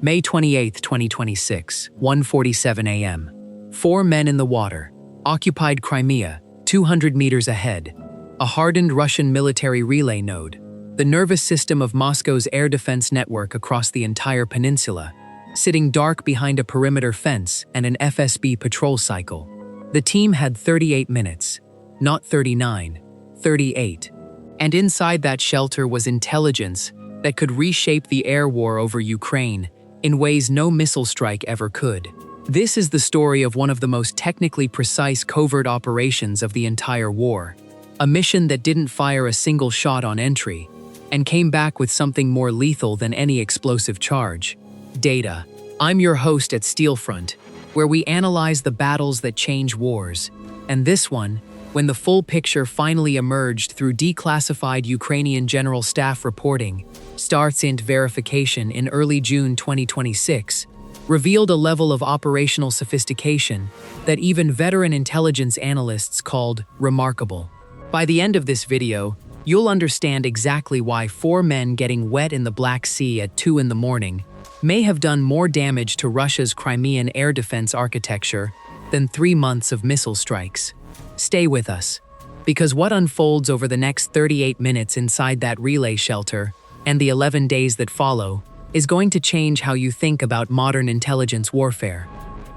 May 28, 2026, 1:47 a.m. 4 men in the water, occupied Crimea, 200 meters ahead. A hardened Russian military relay node, the nervous system of Moscow's air defense network across the entire peninsula, sitting dark behind a perimeter fence and an FSB patrol cycle. The team had 38 minutes, not 39, 38. And inside that shelter was intelligence that could reshape the air war over Ukraine in ways no missile strike ever could. This is the story of one of the most technically precise covert operations of the entire war. A mission that didn't fire a single shot on entry and came back with something more lethal than any explosive charge: data. I'm your host at SteelFront, where we analyze the battles that change wars. And this one, when the full picture finally emerged through declassified Ukrainian General Staff reporting, SteelFront verification in early June 2026, revealed a level of operational sophistication that even veteran intelligence analysts called remarkable. By the end of this video, you'll understand exactly why 4 men getting wet in the Black Sea at 2 in the morning may have done more damage to Russia's Crimean air defense architecture than 3 months of missile strikes. Stay with us, because what unfolds over the next 38 minutes inside that relay shelter and the 11 days that follow is going to change how you think about modern intelligence warfare.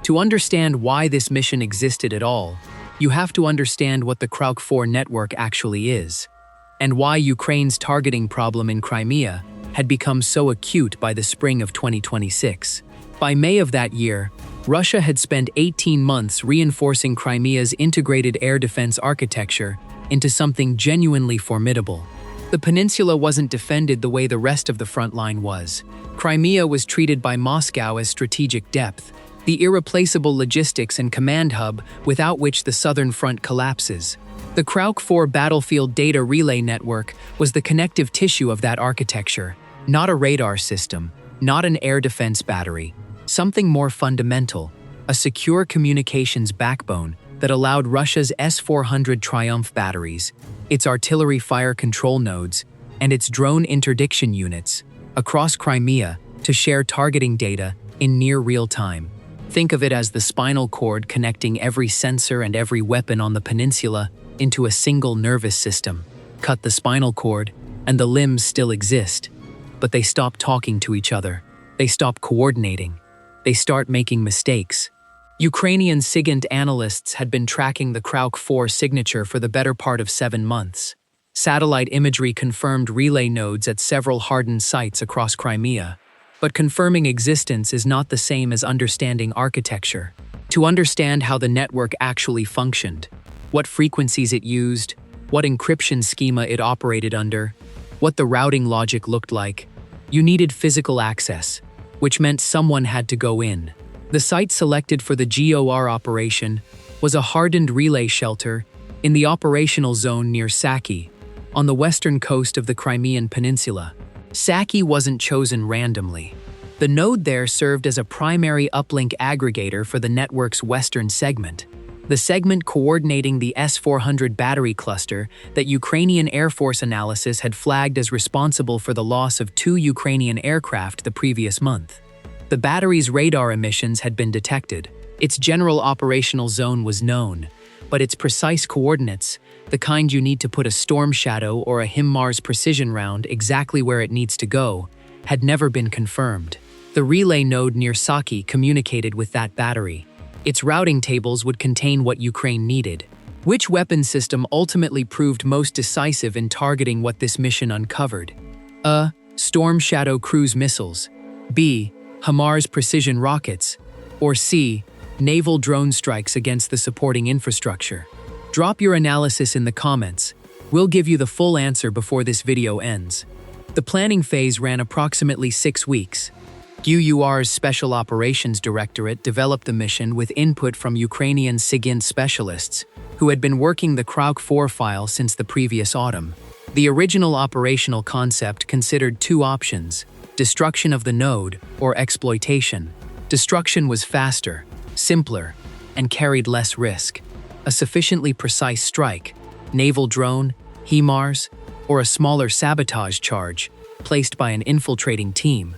To understand why this mission existed at all, you have to understand what the Kraukh-4 network actually is, and why Ukraine's targeting problem in Crimea had become so acute by the spring of 2026. By May of that year, Russia had spent 18 months reinforcing Crimea's integrated air defense architecture into something genuinely formidable. The peninsula wasn't defended the way the rest of the front line was. Crimea was treated by Moscow as strategic depth, the irreplaceable logistics and command hub without which the southern front collapses. The Kraukh-4 battlefield data relay network was the connective tissue of that architecture, not a radar system, not an air defense battery, something more fundamental, a secure communications backbone that allowed Russia's S-400 Triumph batteries, its artillery fire control nodes, and its drone interdiction units across Crimea to share targeting data in near real time. Think of it as the spinal cord connecting every sensor and every weapon on the peninsula into a single nervous system. Cut the spinal cord, and the limbs still exist, but they stop talking to each other. They stop coordinating. They start making mistakes. Ukrainian SIGINT analysts had been tracking the Kraukh-4 signature for the better part of 7 months. Satellite imagery confirmed relay nodes at several hardened sites across Crimea. But confirming existence is not the same as understanding architecture. To understand how the network actually functioned, what frequencies it used, what encryption schema it operated under, what the routing logic looked like, you needed physical access, which meant someone had to go in. The site selected for the GUR operation was a hardened relay shelter in the operational zone near Saky, on the western coast of the Crimean Peninsula. Saky wasn't chosen randomly. The node there served as a primary uplink aggregator for the network's western segment, the segment coordinating the S-400 battery cluster that Ukrainian Air Force analysis had flagged as responsible for the loss of 2 Ukrainian aircraft the previous month. The battery's radar emissions had been detected. Its general operational zone was known, but its precise coordinates, the kind you need to put a Storm Shadow or a HIMARS precision round exactly where it needs to go, had never been confirmed. The relay node near Saky communicated with that battery. Its routing tables would contain what Ukraine needed. Which weapon system ultimately proved most decisive in targeting what this mission uncovered? A. Storm Shadow cruise missiles. B. HIMARS precision rockets. Or C. Naval drone strikes against the supporting infrastructure. Drop your analysis in the comments. We'll give you the full answer before this video ends. The planning phase ran approximately 6 weeks. GUR's Special Operations Directorate developed the mission with input from Ukrainian SIGINT specialists, who had been working the Kraukh-4 file since the previous autumn. The original operational concept considered 2 options: destruction of the node or exploitation. Destruction was faster, simpler, and carried less risk. A sufficiently precise strike, naval drone, HIMARS, or a smaller sabotage charge, placed by an infiltrating team,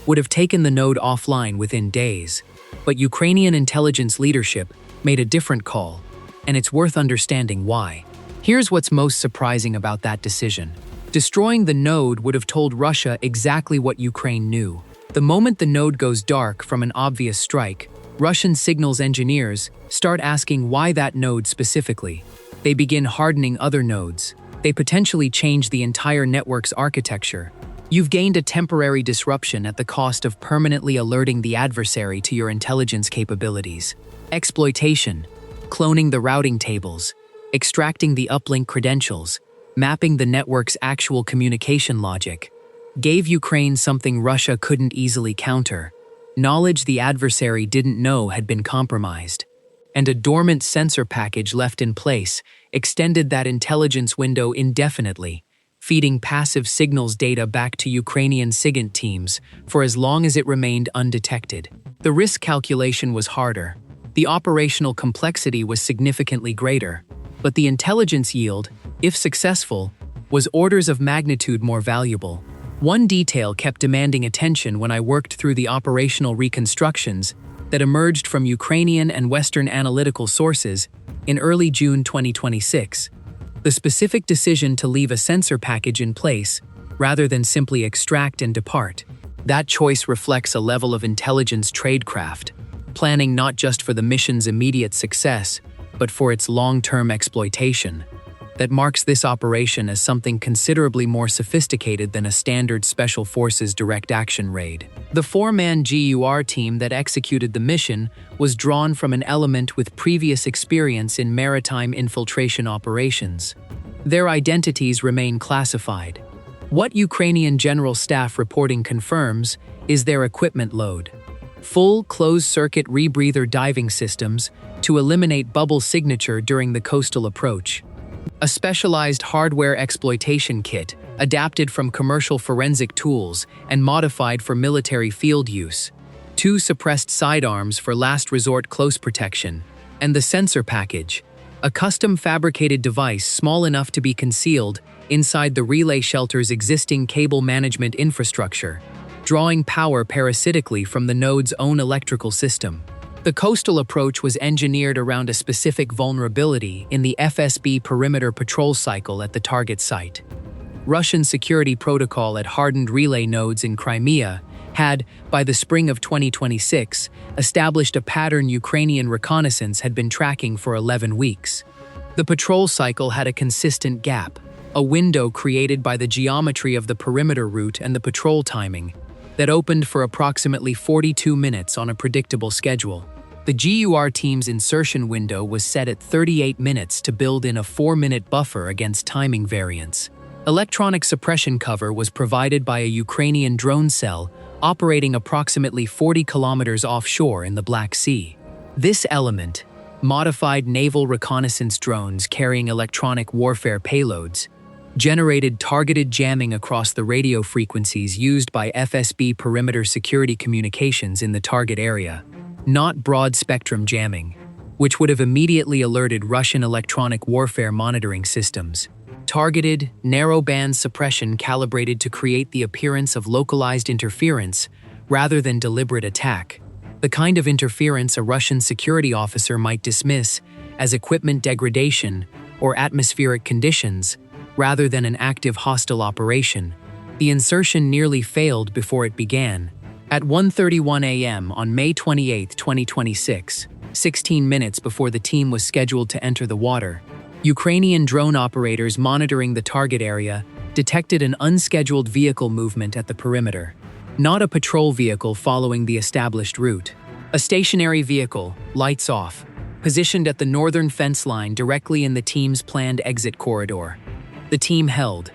would have taken the node offline within days. But Ukrainian intelligence leadership made a different call, and it's worth understanding why. Here's what's most surprising about that decision. Destroying the node would have told Russia exactly what Ukraine knew. The moment the node goes dark from an obvious strike, Russian signals engineers start asking why that node specifically. They begin hardening other nodes. They potentially change the entire network's architecture. You've gained a temporary disruption at the cost of permanently alerting the adversary to your intelligence capabilities. Exploitation, cloning the routing tables, extracting the uplink credentials, mapping the network's actual communication logic, gave Ukraine something Russia couldn't easily counter: knowledge the adversary didn't know had been compromised. And a dormant sensor package left in place extended that intelligence window indefinitely, feeding passive signals data back to Ukrainian SIGINT teams for as long as it remained undetected. The risk calculation was harder. The operational complexity was significantly greater. But the intelligence yield, if successful, was orders of magnitude more valuable. One detail kept demanding attention when I worked through the operational reconstructions that emerged from Ukrainian and Western analytical sources in early June 2026. The specific decision to leave a sensor package in place rather than simply extract and depart. That choice reflects a level of intelligence tradecraft, planning not just for the mission's immediate success, but for its long-term exploitation, that marks this operation as something considerably more sophisticated than a standard Special Forces direct action raid. The four-man GUR team that executed the mission was drawn from an element with previous experience in maritime infiltration operations. Their identities remain classified. What Ukrainian General Staff reporting confirms is their equipment load: full closed-circuit rebreather diving systems to eliminate bubble signature during the coastal approach, a specialized hardware exploitation kit adapted from commercial forensic tools and modified for military field use, 2 suppressed sidearms for last resort close protection, and the sensor package, a custom fabricated device small enough to be concealed inside the relay shelter's existing cable management infrastructure, drawing power parasitically from the node's own electrical system. The coastal approach was engineered around a specific vulnerability in the FSB perimeter patrol cycle at the target site. Russian security protocol at hardened relay nodes in Crimea had, by the spring of 2026, established a pattern Ukrainian reconnaissance had been tracking for 11 weeks. The patrol cycle had a consistent gap, a window created by the geometry of the perimeter route and the patrol timing, that opened for approximately 42 minutes on a predictable schedule. The GUR team's insertion window was set at 38 minutes to build in a 4-minute buffer against timing variance. Electronic suppression cover was provided by a Ukrainian drone cell operating approximately 40 kilometers offshore in the Black Sea. This element, modified naval reconnaissance drones carrying electronic warfare payloads, generated targeted jamming across the radio frequencies used by FSB perimeter security communications in the target area, not broad-spectrum jamming, which would have immediately alerted Russian electronic warfare monitoring systems. Targeted, narrow-band suppression calibrated to create the appearance of localized interference rather than deliberate attack, the kind of interference a Russian security officer might dismiss as equipment degradation or atmospheric conditions, rather than an active hostile operation. The insertion nearly failed before it began. At 1:31 a.m. on May 28, 2026, 16 minutes before the team was scheduled to enter the water, Ukrainian drone operators monitoring the target area detected an unscheduled vehicle movement at the perimeter. Not a patrol vehicle following the established route. A stationary vehicle, lights off, positioned at the northern fence line directly in the team's planned exit corridor. The team held,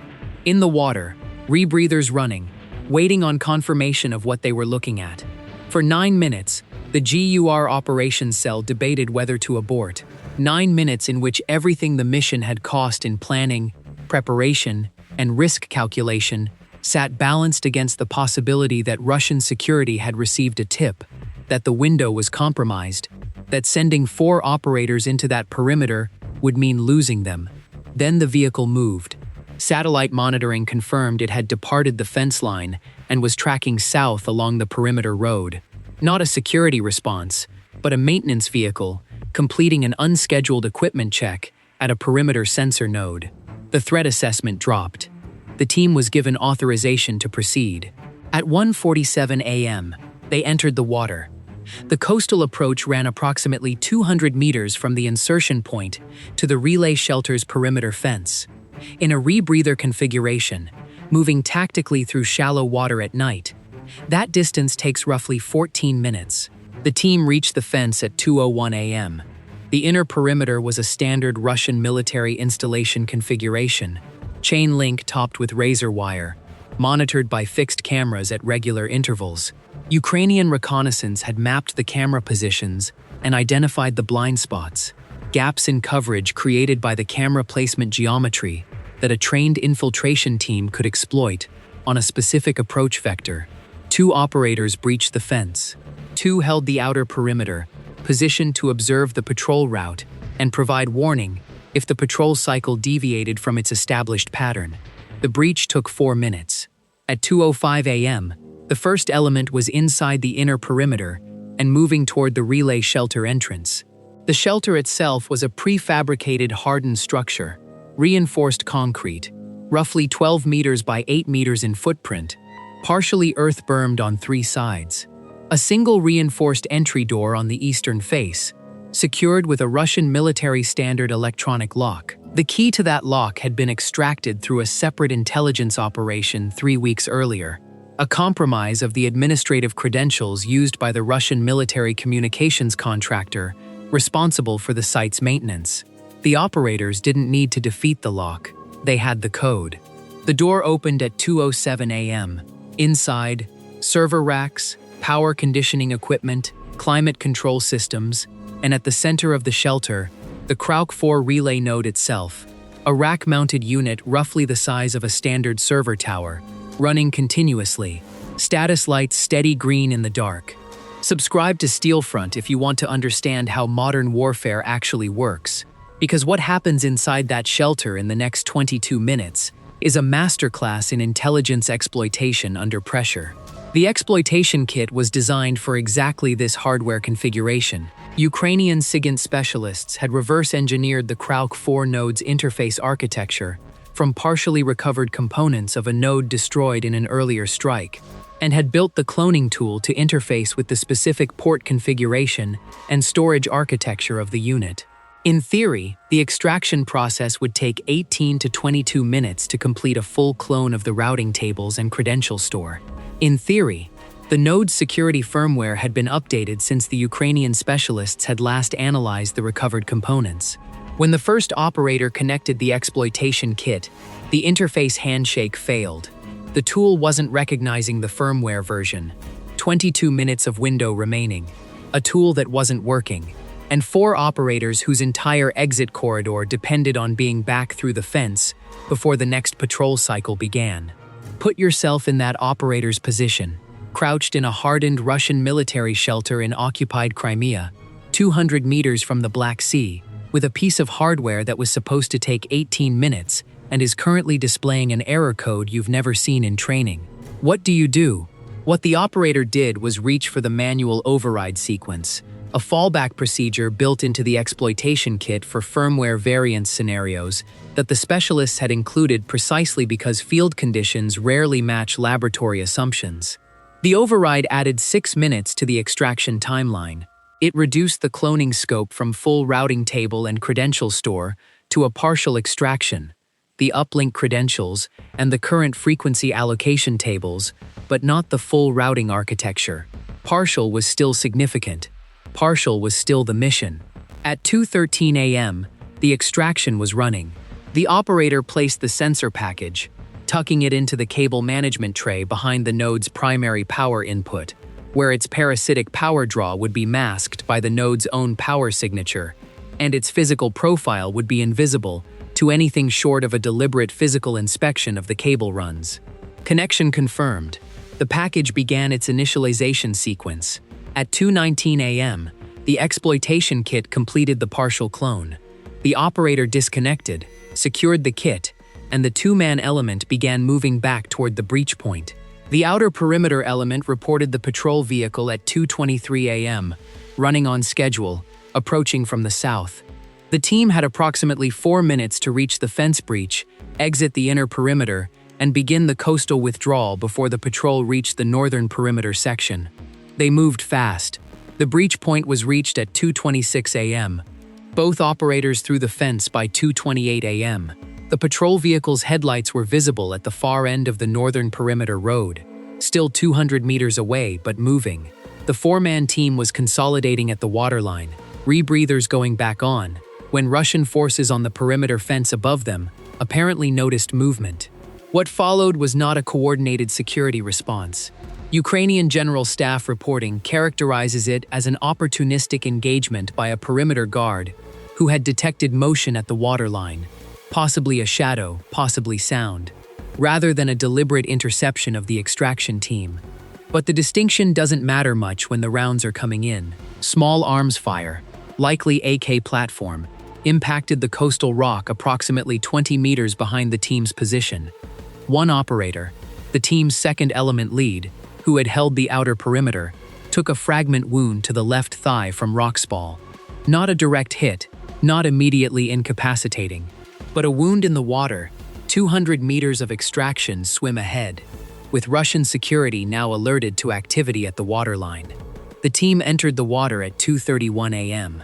in the water, rebreathers running, waiting on confirmation of what they were looking at. For 9 minutes, the GUR operations cell debated whether to abort. 9 minutes in which everything the mission had cost in planning, preparation, and risk calculation sat balanced against the possibility that Russian security had received a tip, that the window was compromised, that sending 4 operators into that perimeter would mean losing them. Then the vehicle moved. Satellite monitoring confirmed it had departed the fence line and was tracking south along the perimeter road. Not a security response, but a maintenance vehicle, completing an unscheduled equipment check at a perimeter sensor node. The threat assessment dropped. The team was given authorization to proceed. At 1:47 a.m., they entered the water. The coastal approach ran approximately 200 meters from the insertion point to the relay shelter's perimeter fence. In a rebreather configuration, moving tactically through shallow water at night, that distance takes roughly 14 minutes. The team reached the fence at 2:01 a.m. The inner perimeter was a standard Russian military installation configuration, chain link topped with razor wire, monitored by fixed cameras at regular intervals. Ukrainian reconnaissance had mapped the camera positions and identified the blind spots, gaps in coverage created by the camera placement geometry that a trained infiltration team could exploit on a specific approach vector. 2 operators breached the fence. 2 held the outer perimeter, positioned to observe the patrol route and provide warning if the patrol cycle deviated from its established pattern. The breach took 4 minutes. At 2:05 a.m., the first element was inside the inner perimeter and moving toward the relay shelter entrance. The shelter itself was a prefabricated hardened structure, reinforced concrete, roughly 12 meters by 8 meters in footprint, partially earth-bermed on 3 sides. A single reinforced entry door on the eastern face, secured with a Russian military standard electronic lock. The key to that lock had been extracted through a separate intelligence operation 3 weeks earlier, a compromise of the administrative credentials used by the Russian military communications contractor responsible for the site's maintenance. The operators didn't need to defeat the lock, they had the code. The door opened at 2:07 a.m. Inside, server racks, power conditioning equipment, climate control systems, and at the center of the shelter, the Kraukh-4 relay node itself, a rack-mounted unit roughly the size of a standard server tower, running continuously, status lights steady green in the dark. Subscribe to SteelFront if you want to understand how modern warfare actually works, because what happens inside that shelter in the next 22 minutes is a masterclass in intelligence exploitation under pressure. The exploitation kit was designed for exactly this hardware configuration. Ukrainian SIGINT specialists had reverse-engineered the Kraukh-4 node's interface architecture from partially recovered components of a node destroyed in an earlier strike, and had built the cloning tool to interface with the specific port configuration and storage architecture of the unit. In theory, the extraction process would take 18 to 22 minutes to complete a full clone of the routing tables and credential store. In theory, the node's security firmware had been updated since the Ukrainian specialists had last analyzed the recovered components. When the first operator connected the exploitation kit, the interface handshake failed. The tool wasn't recognizing the firmware version. 22 minutes of window remaining, a tool that wasn't working, and 4 operators whose entire exit corridor depended on being back through the fence before the next patrol cycle began. Put yourself in that operator's position, crouched in a hardened Russian military shelter in occupied Crimea, 200 meters from the Black Sea, with a piece of hardware that was supposed to take 18 minutes and is currently displaying an error code you've never seen in training. What do you do? What the operator did was reach for the manual override sequence, a fallback procedure built into the exploitation kit for firmware variance scenarios that the specialists had included precisely because field conditions rarely match laboratory assumptions. The override added 6 minutes to the extraction timeline. It reduced the cloning scope from full routing table and credential store to a partial extraction, the uplink credentials, and the current frequency allocation tables, but not the full routing architecture. Partial was still significant. Partial was still the mission. At 2:13 a.m., the extraction was running. The operator placed the sensor package, tucking it into the cable management tray behind the node's primary power input, where its parasitic power draw would be masked by the node's own power signature, and its physical profile would be invisible to anything short of a deliberate physical inspection of the cable runs. Connection confirmed. The package began its initialization sequence. At 2:19 a.m., the exploitation kit completed the partial clone. The operator disconnected, secured the kit, and the two-man element began moving back toward the breach point. The outer perimeter element reported the patrol vehicle at 2:23 a.m., running on schedule, approaching from the south. The team had approximately 4 minutes to reach the fence breach, exit the inner perimeter, and begin the coastal withdrawal before the patrol reached the northern perimeter section. They moved fast. The breach point was reached at 2:26 a.m. Both operators threw the fence by 2:28 a.m. The patrol vehicle's headlights were visible at the far end of the northern perimeter road, still 200 meters away but moving. The four-man team was consolidating at the waterline, rebreathers going back on, when Russian forces on the perimeter fence above them apparently noticed movement. What followed was not a coordinated security response. Ukrainian General Staff reporting characterizes it as an opportunistic engagement by a perimeter guard who had detected motion at the waterline, possibly a shadow, possibly sound, rather than a deliberate interception of the extraction team. But the distinction doesn't matter much when the rounds are coming in. Small arms fire, likely AK platform, impacted the coastal rock approximately 20 meters behind the team's position. One operator, the team's second element lead, who had held the outer perimeter, took a fragment wound to the left thigh from rockspall. Not a direct hit, not immediately incapacitating, but a wound in the water. 200 meters of extraction swim ahead, with Russian security now alerted to activity at the waterline. The team entered the water at 2:31 a.m.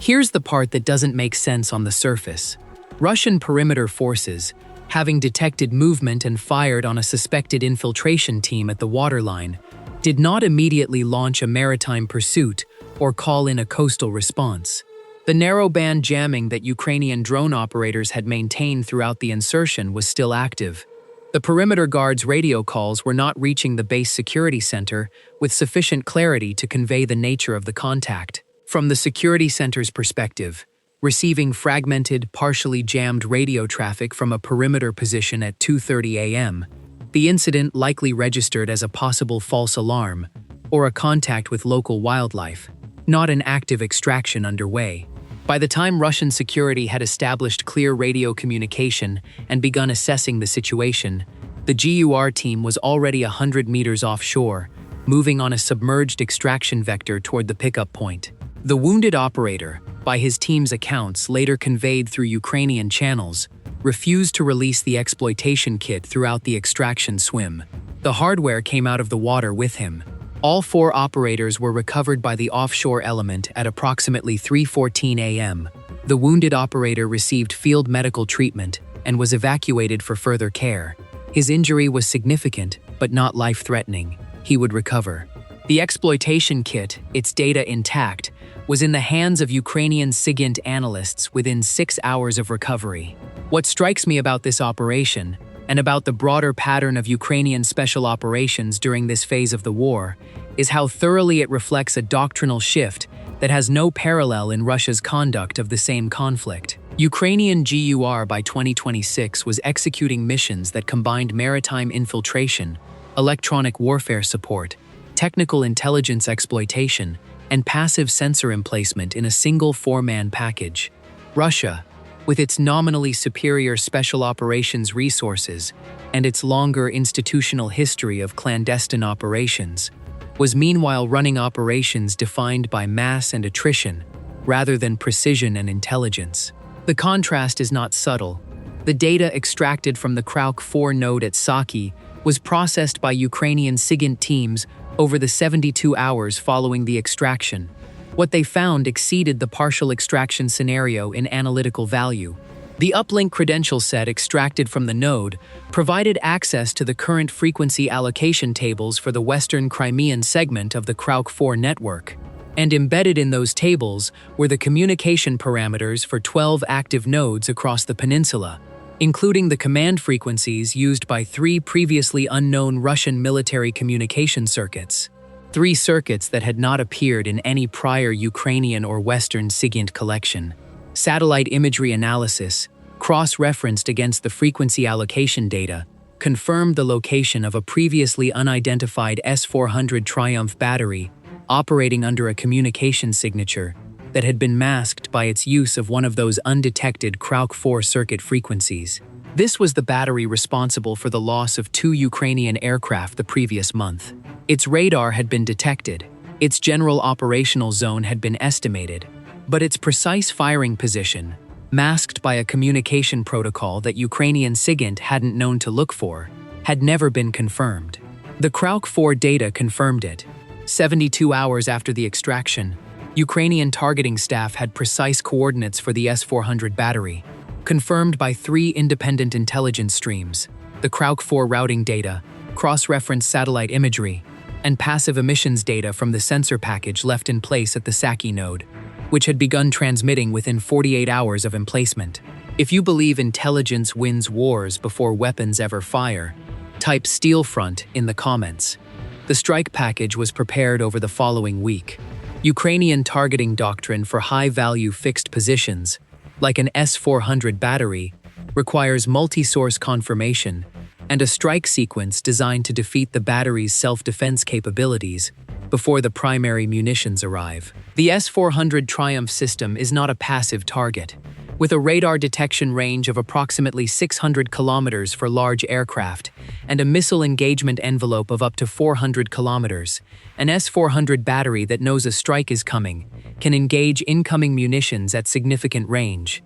Here's the part that doesn't make sense on the surface. Russian perimeter forces, having detected movement and fired on a suspected infiltration team at the waterline, did not immediately launch a maritime pursuit or call in a coastal response. The narrowband jamming that Ukrainian drone operators had maintained throughout the insertion was still active. The perimeter guards' radio calls were not reaching the base security center with sufficient clarity to convey the nature of the contact. From the security center's perspective, receiving fragmented, partially jammed radio traffic from a perimeter position at 2:30 a.m., the incident likely registered as a possible false alarm or a contact with local wildlife, not an active extraction underway. By the time Russian security had established clear radio communication and begun assessing the situation, the GUR team was already 100 meters offshore, moving on a submerged extraction vector toward the pickup point. The wounded operator, by his team's accounts later conveyed through Ukrainian channels, refused to release the exploitation kit throughout the extraction swim. The hardware came out of the water with him. All 4 operators were recovered by the offshore element at approximately 3:14 a.m. The wounded operator received field medical treatment and was evacuated for further care. His injury was significant, but not life-threatening. He would recover. The exploitation kit, its data intact, was in the hands of Ukrainian SIGINT analysts within 6 hours of recovery. What strikes me about this operation, and about the broader pattern of Ukrainian special operations during this phase of the war, is how thoroughly it reflects a doctrinal shift that has no parallel in Russia's conduct of the same conflict. Ukrainian GUR by 2026 was executing missions that combined maritime infiltration, electronic warfare support, technical intelligence exploitation, and passive sensor emplacement in a single 4-man package. Russia, with its nominally superior special operations resources and its longer institutional history of clandestine operations, was meanwhile running operations defined by mass and attrition rather than precision and intelligence. The contrast is not subtle. The data extracted from the Kraukh-4 node at Saky was processed by Ukrainian SIGINT teams over the 72 hours following the extraction. What they found exceeded the partial extraction scenario in analytical value. The uplink credential set extracted from the node provided access to the current frequency allocation tables for the western Crimean segment of the Kraukh-4 network, and embedded in those tables were the communication parameters for 12 active nodes across the peninsula, including the command frequencies used by 3 previously unknown Russian military communication circuits. 3 circuits that had not appeared in any prior Ukrainian or Western SIGINT collection. Satellite imagery analysis, cross-referenced against the frequency allocation data, confirmed the location of a previously unidentified S-400 Triumph battery operating under a communication signature that had been masked by its use of one of those undetected Kraukh-4 circuit frequencies. This was the battery responsible for the loss of 2 Ukrainian aircraft the previous month. Its radar had been detected, its general operational zone had been estimated, but its precise firing position, masked by a communication protocol that Ukrainian SIGINT hadn't known to look for, had never been confirmed. The Kraukh-4 data confirmed it. 72 hours after the extraction, Ukrainian targeting staff had precise coordinates for the S-400 battery, confirmed by 3 independent intelligence streams: the Kraukh-4 routing data, cross-reference satellite imagery, and passive emissions data from the sensor package left in place at the Saky node, which had begun transmitting within 48 hours of emplacement. If you believe intelligence wins wars before weapons ever fire, type SteelFront in the comments. The strike package was prepared over the following week. Ukrainian targeting doctrine for high-value fixed positions, like an S-400 battery, requires multi-source confirmation and a strike sequence designed to defeat the battery's self-defense capabilities before the primary munitions arrive. The S-400 Triumph system is not a passive target. With a radar detection range of approximately 600 kilometers for large aircraft and a missile engagement envelope of up to 400 kilometers, an S-400 battery that knows a strike is coming can engage incoming munitions at significant range.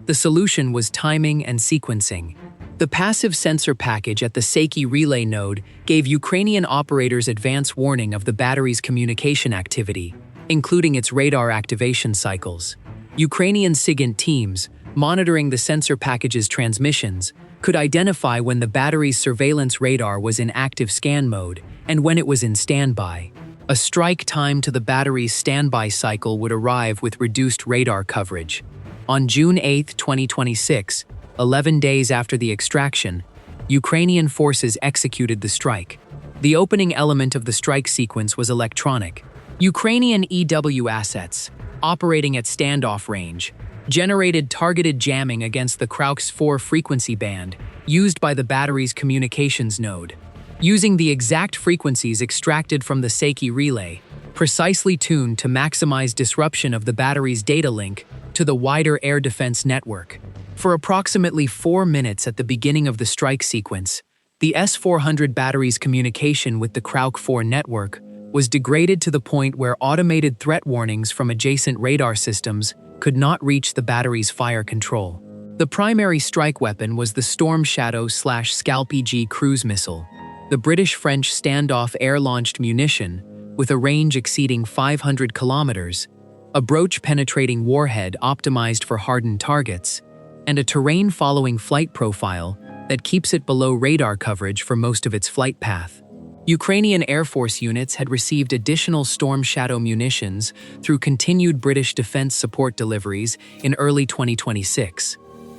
The solution was timing and sequencing. The passive sensor package at the Saky relay node gave Ukrainian operators advance warning of the battery's communication activity, including its radar activation cycles. Ukrainian SIGINT teams, monitoring the sensor package's transmissions, could identify when the battery's surveillance radar was in active scan mode and when it was in standby. A strike time to the battery's standby cycle would arrive with reduced radar coverage. On June 8, 2026, 11 days after the extraction, Ukrainian forces executed the strike. The opening element of the strike sequence was electronic. Ukrainian EW assets, operating at standoff range, generated targeted jamming against the Kraukh-4 frequency band used by the battery's communications node. Using the exact frequencies extracted from the Saky relay, precisely tuned to maximize disruption of the battery's data link to the wider air defense network. For approximately 4 minutes at the beginning of the strike sequence, the S-400 battery's communication with the Kraukh-4 network was degraded to the point where automated threat warnings from adjacent radar systems could not reach the battery's fire control. The primary strike weapon was the Storm Shadow/Scalp-EG cruise missile, the British-French standoff air-launched munition with a range exceeding 500 kilometers, a broach-penetrating warhead optimized for hardened targets, and a terrain-following flight profile that keeps it below radar coverage for most of its flight path. Ukrainian Air Force units had received additional Storm Shadow munitions through continued British defense support deliveries in early 2026.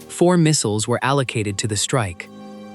4 missiles were allocated to the strike.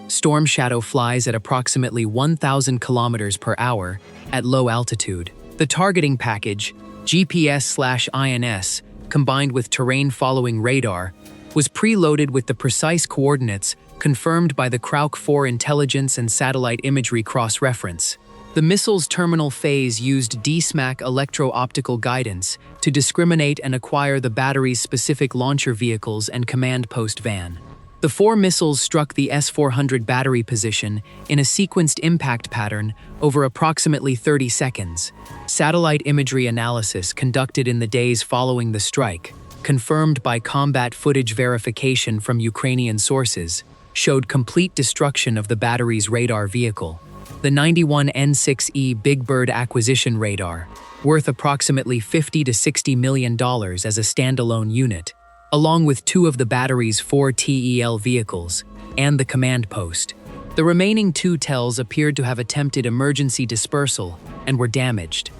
Storm Shadow flies at approximately 1,000 kilometers per hour at low altitude. The targeting package, GPS/INS, combined with terrain-following radar, was preloaded with the precise coordinates confirmed by the Kraukh-4 intelligence and satellite imagery cross-reference. The missile's terminal phase used DSMAC electro-optical guidance to discriminate and acquire the battery's specific launcher vehicles and command post van. The 4 missiles struck the S-400 battery position in a sequenced impact pattern over approximately 30 seconds. Satellite imagery analysis conducted in the days following the strike, confirmed by combat footage verification from Ukrainian sources, showed complete destruction of the battery's radar vehicle. The 91N6E Big Bird acquisition radar, worth approximately $50 to $60 million as a standalone unit, along with 2 of the battery's 4 TEL vehicles, and the command post. The remaining 2 TELs appeared to have attempted emergency dispersal and were damaged.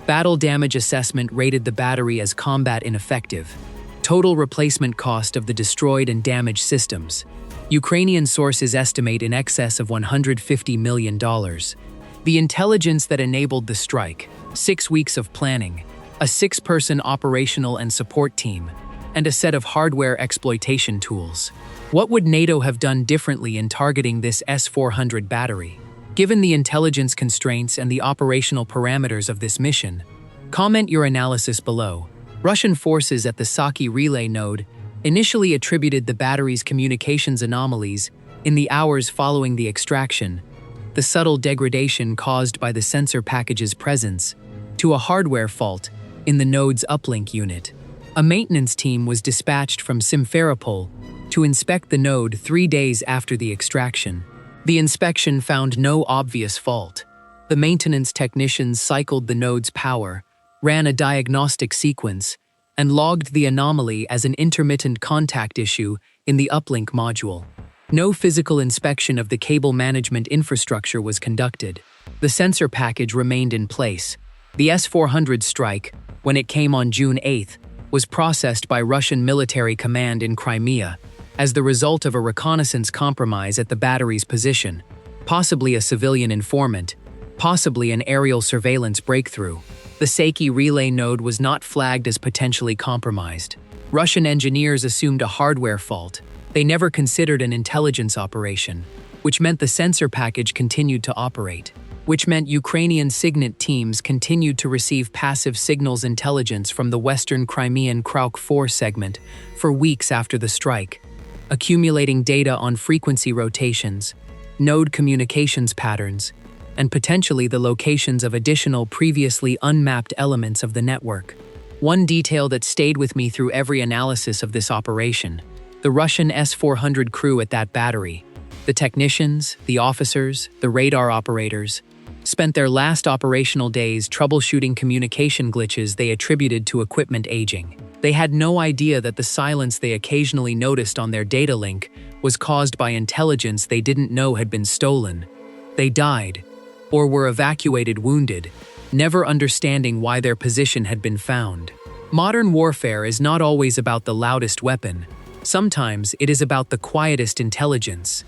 Battle damage assessment rated the battery as combat ineffective. Total replacement cost of the destroyed and damaged systems. Ukrainian sources estimate in excess of $150 million. The intelligence that enabled the strike, 6 weeks of planning, a 6-person operational and support team, and a set of hardware exploitation tools. What would NATO have done differently in targeting this S-400 battery? Given the intelligence constraints and the operational parameters of this mission, comment your analysis below. Russian forces at the Saky relay node initially attributed the battery's communications anomalies In the hours following the extraction, the subtle degradation caused by the sensor package's presence to a hardware fault in the node's uplink unit. A maintenance team was dispatched from Simferopol to inspect the node 3 days after the extraction. The inspection found no obvious fault. The maintenance technicians cycled the node's power, ran a diagnostic sequence, and logged the anomaly as an intermittent contact issue in the uplink module. No physical inspection of the cable management infrastructure was conducted. The sensor package remained in place. The S-400 strike, when it came on June 8th, was processed by Russian military command in Crimea as the result of a reconnaissance compromise at the battery's position, possibly a civilian informant, possibly an aerial surveillance breakthrough. The Saky relay node was not flagged as potentially compromised. Russian engineers assumed a hardware fault. They never considered an intelligence operation, which meant the sensor package continued to operate, which meant Ukrainian SIGINT teams continued to receive passive signals intelligence from the western Crimean Kraukh-4 segment for weeks after the strike, accumulating data on frequency rotations, node communications patterns, and potentially the locations of additional previously unmapped elements of the network. One detail that stayed with me through every analysis of this operation: the Russian S-400 crew at that battery, the technicians, the officers, the radar operators, spent their last operational days troubleshooting communication glitches they attributed to equipment aging. They had no idea that the silence they occasionally noticed on their data link was caused by intelligence they didn't know had been stolen. They died, or were evacuated wounded, never understanding why their position had been found. Modern warfare is not always about the loudest weapon. Sometimes it is about the quietest intelligence.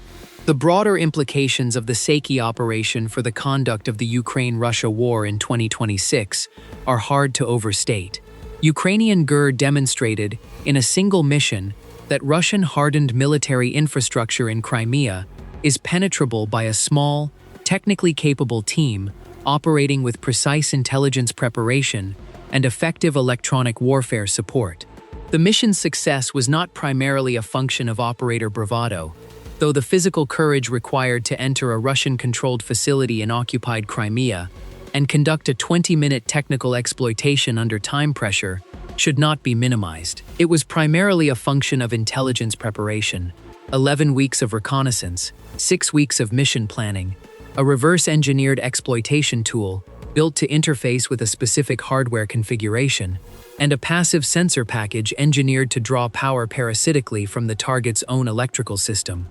The broader implications of the Saky operation for the conduct of the Ukraine-Russia war in 2026 are hard to overstate. Ukrainian GUR demonstrated, in a single mission, that Russian hardened military infrastructure in Crimea is penetrable by a small, technically capable team operating with precise intelligence preparation and effective electronic warfare support. The mission's success was not primarily a function of operator bravado, though the physical courage required to enter a Russian-controlled facility in occupied Crimea and conduct a 20-minute technical exploitation under time pressure should not be minimized. It was primarily a function of intelligence preparation, 11 weeks of reconnaissance, 6 weeks of mission planning, a reverse-engineered exploitation tool built to interface with a specific hardware configuration, and a passive sensor package engineered to draw power parasitically from the target's own electrical system.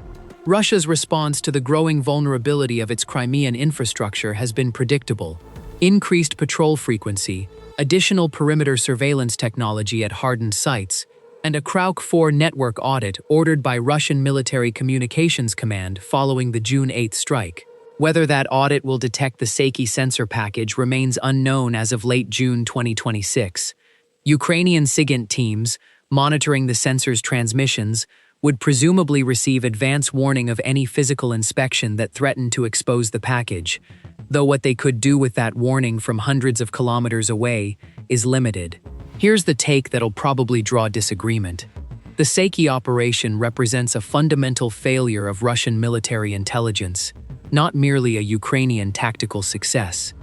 Russia's response to the growing vulnerability of its Crimean infrastructure has been predictable. Increased patrol frequency, additional perimeter surveillance technology at hardened sites, and a Kraukh-4 network audit ordered by Russian Military Communications Command following the June 8th strike. Whether that audit will detect the Saky sensor package remains unknown as of late June 2026. Ukrainian SIGINT teams, monitoring the sensor's transmissions, would presumably receive advance warning of any physical inspection that threatened to expose the package, though what they could do with that warning from hundreds of kilometers away is limited. Here's the take that'll probably draw disagreement. The Saky operation represents a fundamental failure of Russian military intelligence, not merely a Ukrainian tactical success.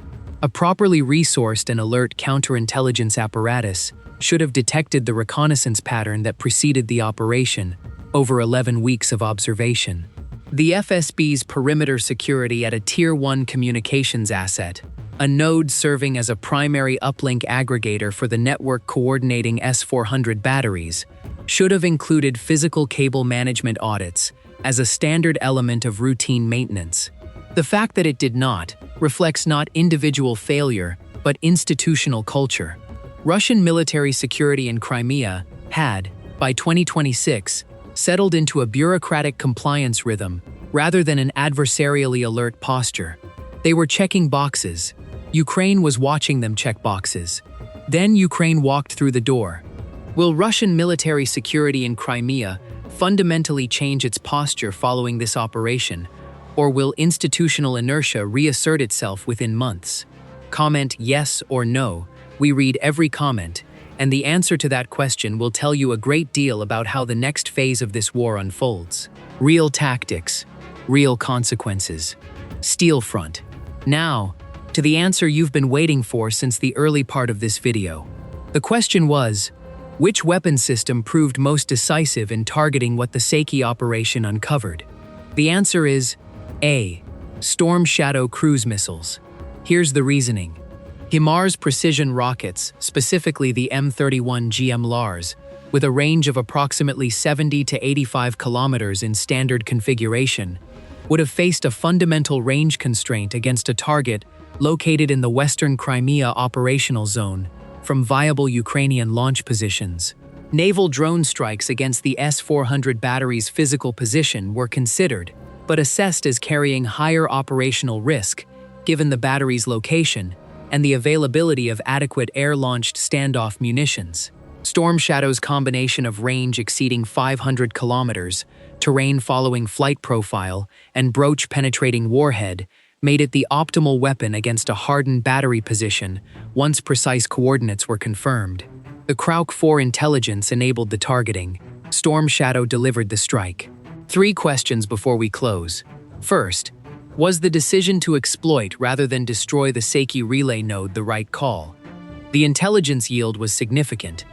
A properly resourced and alert counterintelligence apparatus should have detected the reconnaissance pattern that preceded the operation over 11 weeks of observation. The FSB's perimeter security at a Tier 1 communications asset, a node serving as a primary uplink aggregator for the network coordinating S-400 batteries, should have included physical cable management audits as a standard element of routine maintenance. The fact that it did not reflects not individual failure, but institutional culture. Russian military security in Crimea had, by 2026, settled into a bureaucratic compliance rhythm rather than an adversarially alert posture. They were checking boxes. Ukraine was watching them check boxes. Then Ukraine walked through the door. Will Russian military security in Crimea fundamentally change its posture following this operation, or will institutional inertia reassert itself within months? Comment yes or no. We read every comment, And the answer to that question will tell you a great deal about how the next phase of this war unfolds. Real tactics, real consequences. SteelFront. Now, to the answer you've been waiting for since the early part of this video. The question was, which weapon system proved most decisive in targeting what the Saky operation uncovered? The answer is A. Storm Shadow cruise missiles. Here's the reasoning. HIMARS precision rockets, specifically the M31 GMLRs, with a range of approximately 70 to 85 kilometers in standard configuration, would have faced a fundamental range constraint against a target located in the western Crimea operational zone from viable Ukrainian launch positions. Naval drone strikes against the S-400 battery's physical position were considered, but assessed as carrying higher operational risk, given the battery's location and the availability of adequate air-launched standoff munitions. Storm Shadow's combination of range exceeding 500 kilometers, terrain following flight profile, and broach-penetrating warhead made it the optimal weapon against a hardened battery position once precise coordinates were confirmed. The Kraukh-4 intelligence enabled the targeting. Storm Shadow delivered the strike. 3 questions before we close. First, was the decision to exploit rather than destroy the Saky relay node the right call? The intelligence yield was significant,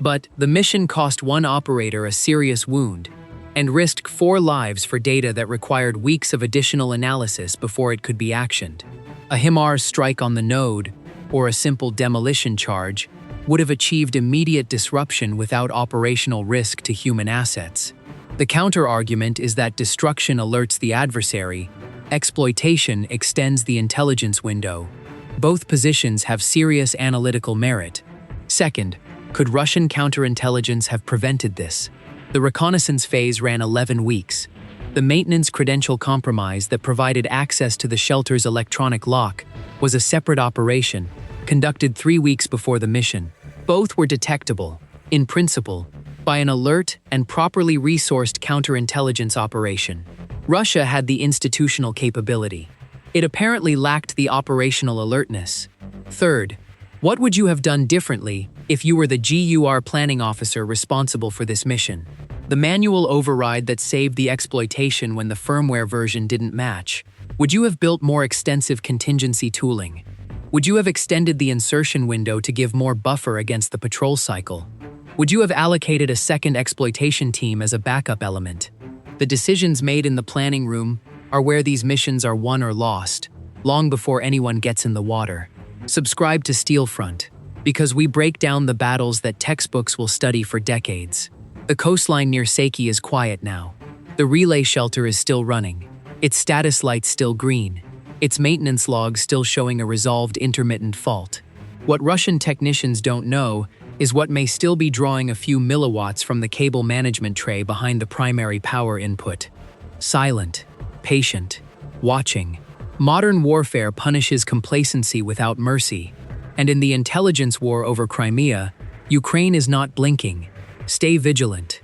but the mission cost one operator a serious wound and risked 4 lives for data that required weeks of additional analysis before it could be actioned. A HIMARS strike on the node, or a simple demolition charge, would have achieved immediate disruption without operational risk to human assets. The counter-argument is that destruction alerts the adversary, exploitation extends the intelligence window. Both positions have serious analytical merit. Second, could Russian counterintelligence have prevented this? The reconnaissance phase ran 11 weeks. The maintenance credential compromise that provided access to the shelter's electronic lock was a separate operation, conducted 3 weeks before the mission. Both were detectable, in principle, by an alert and properly resourced counterintelligence operation. Russia had the institutional capability. It apparently lacked the operational alertness. Third, what would you have done differently if you were the GUR planning officer responsible for this mission? The manual override that saved the exploitation when the firmware version didn't match. Would you have built more extensive contingency tooling? Would you have extended the insertion window to give more buffer against the patrol cycle? Would you have allocated a second exploitation team as a backup element? The decisions made in the planning room are where these missions are won or lost, long before anyone gets in the water. Subscribe to SteelFront, because we break down the battles that textbooks will study for decades. The coastline near Saky is quiet now. The relay shelter is still running. Its status lights still green. Its maintenance logs still showing a resolved intermittent fault. What Russian technicians don't know is what may still be drawing a few milliwatts from the cable management tray behind the primary power input. Silent, patient, watching. Modern warfare punishes complacency without mercy, and in the intelligence war over Crimea, Ukraine is not blinking. Stay vigilant.